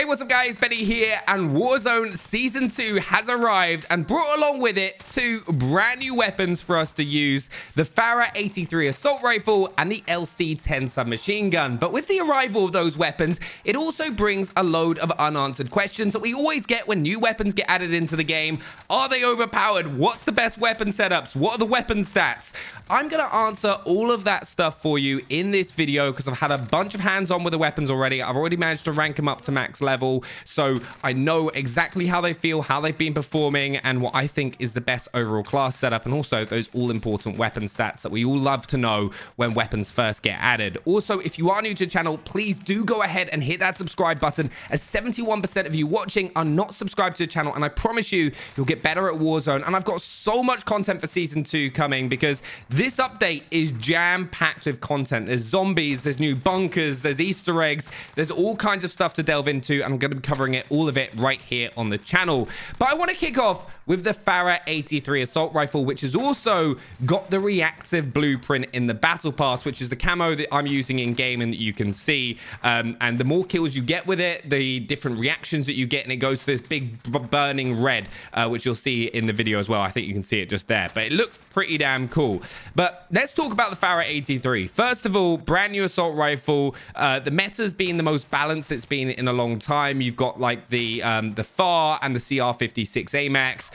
What's up guys, Benny here, and Warzone Season 2 has arrived and brought along with it two brand new weapons for us to use, the Farah 83 Assault Rifle and the LC-10 Submachine Gun. But with the arrival of those weapons, it also brings a load of unanswered questions that we always get when new weapons get added into the game. Are they overpowered? What's the best weapon setups? What are the weapon stats? I'm going to answer all of that stuff for you in this video because I've had a bunch of hands-on with the weapons already. I've already managed to rank them up to max level, so I know exactly how they feel, how they've been performing, and what I think is the best overall class setup, and also those all-important weapon stats that we all love to know when weapons first get added. Also, if you are new to the channel, please do go ahead and hit that subscribe button, as 71% of you watching are not subscribed to the channel, and I promise you, you'll get better at Warzone. And I've got so much content for Season 2 coming, because this update is jam-packed with content. There's zombies, there's new bunkers, there's Easter eggs, there's all kinds of stuff to delve into. I'm going to be covering it, all of it, right here on the channel. But I want to kick off with the Farah 83 Assault Rifle, which has also got the reactive blueprint in the Battle Pass, which is the camo that I'm using in game and that you can see. And the more kills you get with it, the different reactions that you get, and it goes to this big burning red, which you'll see in the video as well. I think you can see it just there, but it looks pretty damn cool. But let's talk about the Farah 83. First of all, brand new assault rifle. The meta's been the most balanced it's been in a long time. You've got like the FAR and the CR56 AMAX,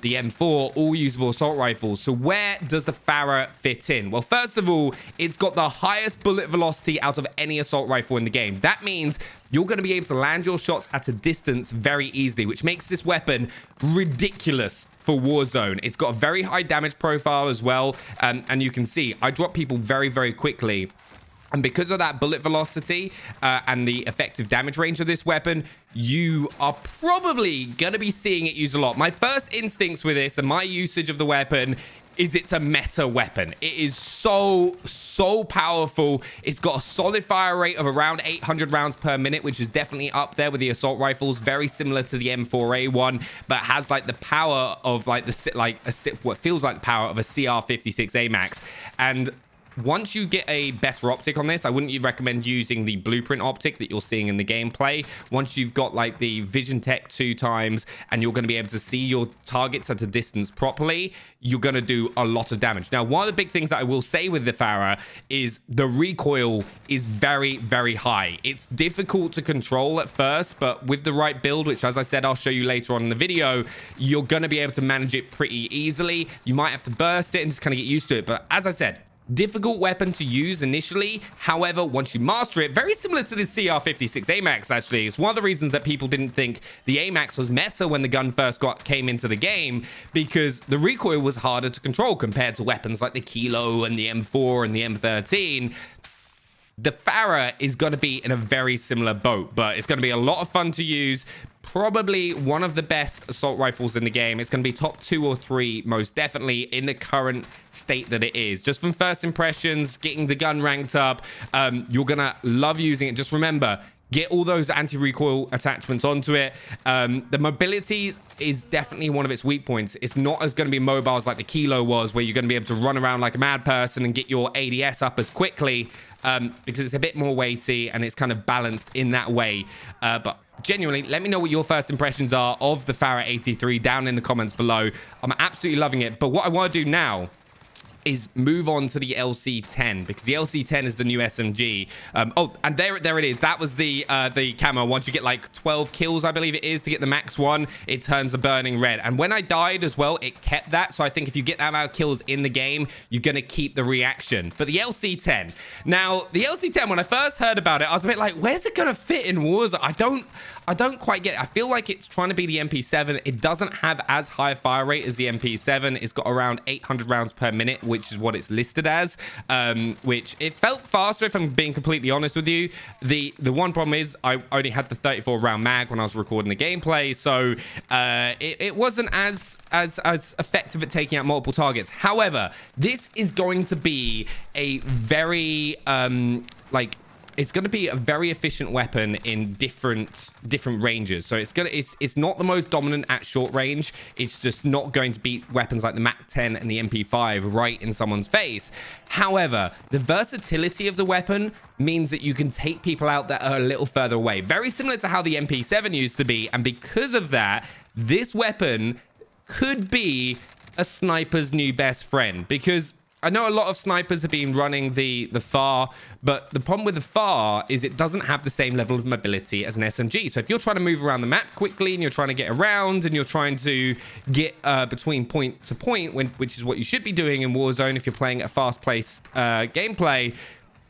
the M4, all usable assault rifles. So where does the Farah fit in? Well, first of all, it's got the highest bullet velocity out of any assault rifle in the game. That means you're going to be able to land your shots at a distance very easily, which makes this weapon ridiculous for Warzone. It's got a very high damage profile as well, and you can see I drop people very, very quickly. And because of that bullet velocity and the effective damage range of this weapon, you are probably going to be seeing it used a lot. My first instincts with this and my usage of the weapon is it's a meta weapon. It is so powerful. It's got a solid fire rate of around 800 rounds per minute, which is definitely up there with the assault rifles, very similar to the M4A1, but has like the power of like what feels like the power of a CR56 AMAX. And once you get a better optic on this, I wouldn't recommend using the blueprint optic that you're seeing in the gameplay. Once you've got like the Vision Tech 2 times and you're going to be able to see your targets at a distance properly, you're going to do a lot of damage. Now, one of the big things that I will say with the Farah is the recoil is very, very high. It's difficult to control at first, but with the right build, which as I said, I'll show you later on in the video, you're going to be able to manage it pretty easily. You might have to burst it and just kind of get used to it. But as I said, difficult weapon to use initially. However, once you master it, very similar to the CR56 AMAX, actually. It's one of the reasons that people didn't think the AMAX was meta when the gun first came into the game, because the recoil was harder to control compared to weapons like the Kilo and the M4 and the M13. The Farah is going to be in a very similar boat, but it's going to be a lot of fun to use. Probably one of the best assault rifles in the game. It's going to be top 2 or 3 most definitely in the current state that it is. Just from first impressions, getting the gun ranked up, you're going to love using it. Just remember, get all those anti-recoil attachments onto it. The mobility is definitely one of its weak points. It's not as going to be mobile as like the Kilo was, where you're going to be able to run around like a mad person and get your ADS up as quickly, because it's a bit more weighty and it's kind of balanced in that way. But genuinely, let me know what your first impressions are of the Farah 83 down in the comments below. I'm absolutely loving it. But what I want to do now is move on to the LC-10, because the LC-10 is the new SMG. Oh, and there it is. That was the camo. Once you get like 12 kills, I believe it is, to get the max one, it turns a burning red. And when I died as well, it kept that. So I think if you get that amount of kills in the game, you're going to keep the reaction. But the LC-10. Now, the LC-10, when I first heard about it, I was a bit like, where's it going to fit in Warzone? I don't quite get it. I feel like it's trying to be the MP7. It doesn't have as high a fire rate as the MP7. It's got around 800 rounds per minute, which is what it's listed as, which it felt faster, if I'm being completely honest with you. The one problem is I only had the 34 round mag when I was recording the gameplay, so it wasn't as effective at taking out multiple targets. However, this is going to be a very it's going to be a very efficient weapon in different ranges. So it's not the most dominant at short range. It's just not going to beat weapons like the MAC-10 and the MP5 right in someone's face. However, the versatility of the weapon means that you can take people out that are a little further away, very similar to how the MP7 used to be. And because of that, this weapon could be a sniper's new best friend, because I know a lot of snipers have been running the FAR, but the problem with the FAR is it doesn't have the same level of mobility as an SMG. So if you're trying to move around the map quickly and you're trying to get around and you're trying to get between point to point, which is what you should be doing in Warzone if you're playing a fast-paced gameplay,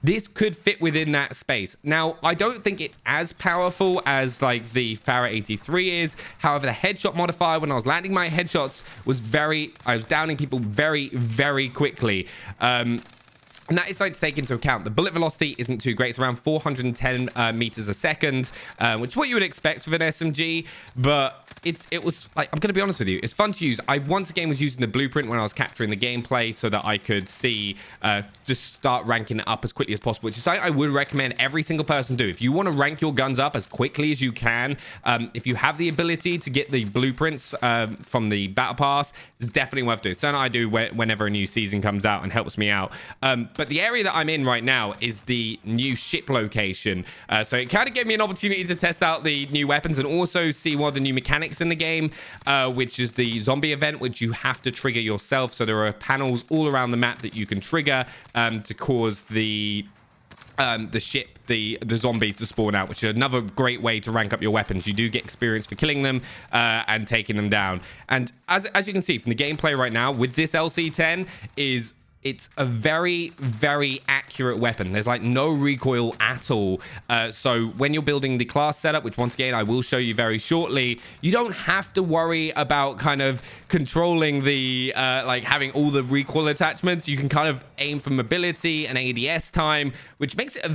this could fit within that space. Now, I don't think it's as powerful as like the Pharah 83 is. However, the headshot modifier, when I was landing my headshots, I was downing people very, very quickly. And that is something to take into account. The bullet velocity isn't too great. It's around 410 meters a second, which is what you would expect with an SMG. But it was like, I'm going to be honest with you, it's fun to use. I once again was using the blueprint when I was capturing the gameplay so that I could see, just start ranking it up as quickly as possible, which is something I would recommend every single person do. If you want to rank your guns up as quickly as you can, if you have the ability to get the blueprints from the battle pass, it's definitely worth doing. So I do whenever a new season comes out and helps me out. But the area that I'm in right now is the new ship location. So it kind of gave me an opportunity to test out the new weapons and also see one of the new mechanics in the game, which is the zombie event, which you have to trigger yourself. So there are panels all around the map that you can trigger to cause the ship, the zombies to spawn out, which is another great way to rank up your weapons. You do get experience for killing them and taking them down. And as you can see from the gameplay right now with this LC-10 it's a very, very accurate weapon. There's like no recoil at all. So when you're building the class setup, which once again I will show you very shortly, you don't have to worry about kind of controlling the like having all the recoil attachments. You can kind of aim for mobility and ADS time, which makes it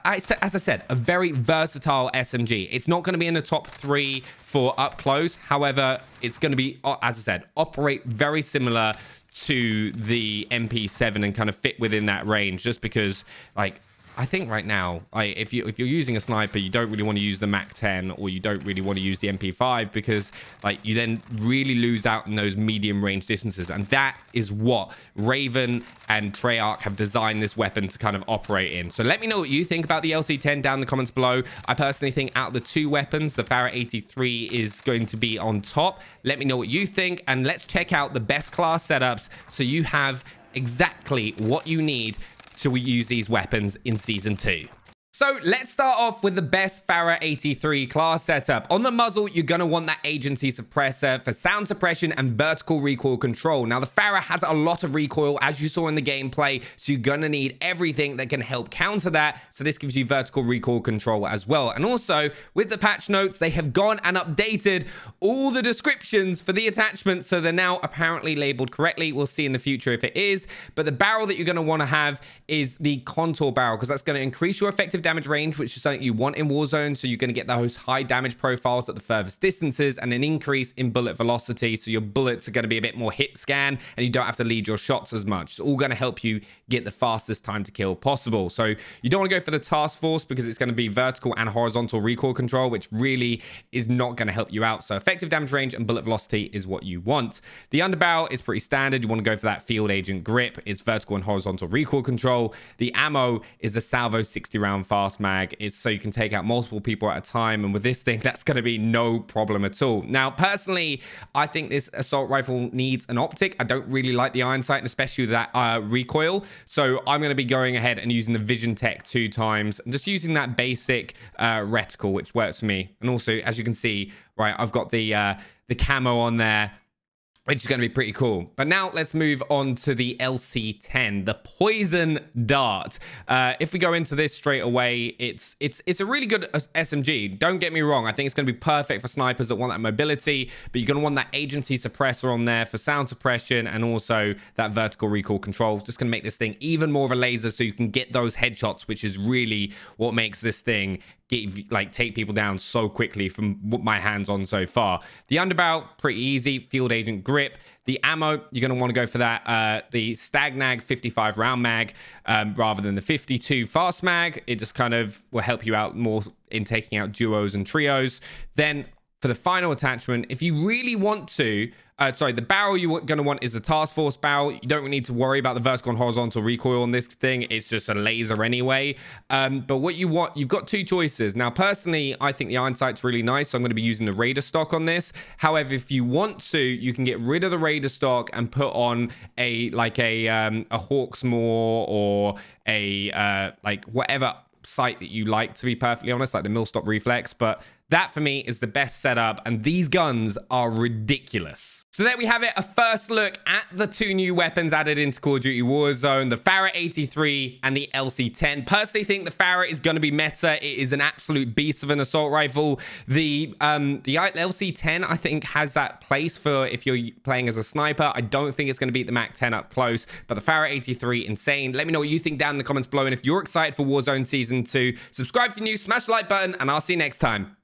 as I said, a very versatile SMG. It's not going to be in the top 3 for up close. However, it's going to be, as I said, operate very similar to the MP7 and kind of fit within that range, just because like I think right now, if you're using a sniper, you don't really want to use the MAC-10 or you don't really want to use the MP5 because like you then really lose out in those medium range distances. And that is what Raven and Treyarch have designed this weapon to kind of operate in. So let me know what you think about the LC-10 down in the comments below. I personally think out of the 2 weapons, the Pharah 83 is going to be on top. Let me know what you think, and let's check out the best class setups so you have exactly what you need to use these weapons in Season 2. So let's start off with the best Pharah 83 class setup. On the muzzle, you're going to want that agency suppressor for sound suppression and vertical recoil control. Now, the Pharah has a lot of recoil, as you saw in the gameplay, so you're going to need everything that can help counter that. So this gives you vertical recoil control as well. And also, with the patch notes, they have gone and updated all the descriptions for the attachments, so they're now apparently labeled correctly. We'll see in the future if it is. But the barrel that you're going to want to have is the contour barrel, because that's going to increase your effective damage range, which is something you want in Warzone. So you're going to get those high damage profiles at the furthest distances and an increase in bullet velocity. So your bullets are going to be a bit more hit scan and you don't have to lead your shots as much. It's all going to help you get the fastest time to kill possible. So you don't want to go for the task force because it's going to be vertical and horizontal recoil control, which really is not going to help you out. So effective damage range and bullet velocity is what you want. The underbarrel is pretty standard. You want to go for that field agent grip. It's vertical and horizontal recoil control. The ammo is the Salvo 60 round fast mag. It's so you can take out multiple people at a time, and with this thing that's going to be no problem at all. Now personally, I think this assault rifle needs an optic. I don't really like the iron sight, and especially with that recoil, so I'm going to be going ahead and using the Vision Tech 2 times and just using that basic reticle, which works for me. And also, as you can see, right, I've got the camo on there, which is going to be pretty cool. But now let's move on to the LC-10, the Poison Dart. If we go into this straight away, it's a really good SMG. Don't get me wrong. I think it's going to be perfect for snipers that want that mobility, but you're going to want that agency suppressor on there for sound suppression and also that vertical recoil control. Just going to make this thing even more of a laser so you can get those headshots, which is really what makes this thing take people down so quickly from what my hands on so far. The underbarrel, pretty easy. Field agent grip. The ammo, you're going to want to go for that. The Stagnag 55 round mag rather than the 52 fast mag. It just kind of will help you out more in taking out duos and trios. Then for the final attachment, if you really want to, the barrel you're going to want is the Task Force barrel. You don't need to worry about the vertical and horizontal recoil on this thing. It's just a laser anyway. But what you want, you've got two choices. Now, personally, I think the iron sight's really nice, so I'm going to be using the Raider stock on this. However, if you want to, you can get rid of the Raider stock and put on a Hawksmoor or a whatever sight that you like, to be perfectly honest, like the Millstop Reflex. But that for me is the best setup, and these guns are ridiculous. So there we have it, a first look at the two new weapons added into Call of Duty Warzone, the Farah 83 and the LC10. Personally think the Farah is going to be meta. It is an absolute beast of an assault rifle. The LC10 I think has that place for if you're playing as a sniper. I don't think it's going to beat the MAC-10 up close, but the Farah 83, insane. Let me know what you think down in the comments below, and if you're excited for Warzone Season 2, subscribe if you're new, smash the like button, and I'll see you next time.